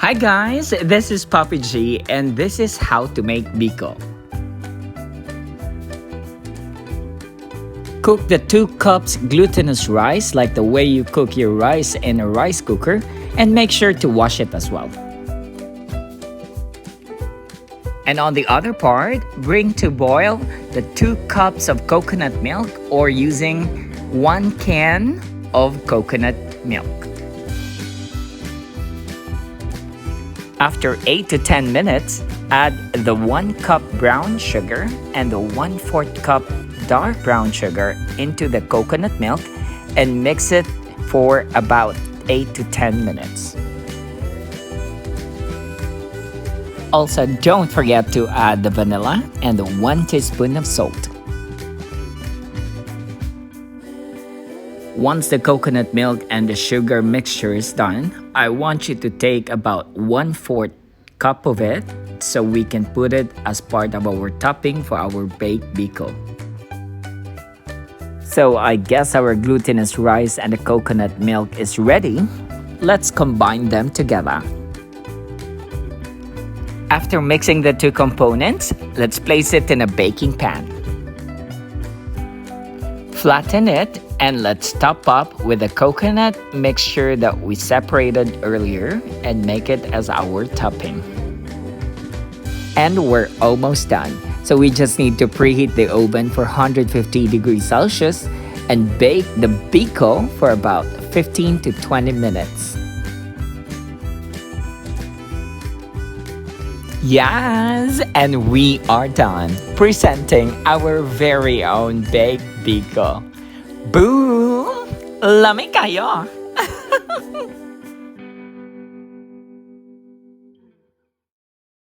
Hi guys, this is Papi G and this is how to make Biko. Cook the 2 cups glutinous rice like the way you cook your rice in a rice cooker and make sure to wash it as well. And on the other part, bring to boil the 2 cups of coconut milk or using 1 can of coconut milk. After 8 to 10 minutes, add the 1 cup brown sugar and the 1/4 cup dark brown sugar into the coconut milk and mix it for about 8 to 10 minutes. Also, don't forget to add the vanilla and the 1 teaspoon of salt. Once the coconut milk and the sugar mixture is done, I want you to take about 1/4 cup of it so we can put it as part of our topping for our baked Biko. So I guess our glutinous rice and the coconut milk is ready. Let's combine them together. After mixing the 2 components, let's place it in a baking pan. Flatten it and let's top up with the coconut mixture that we separated earlier and make it as our topping. And we're almost done. So we just need to preheat the oven for 150 degrees Celsius and bake the Biko for about 15 to 20 minutes. Yes! And we are done presenting our very own baked Biko. Boom! Lami kayo!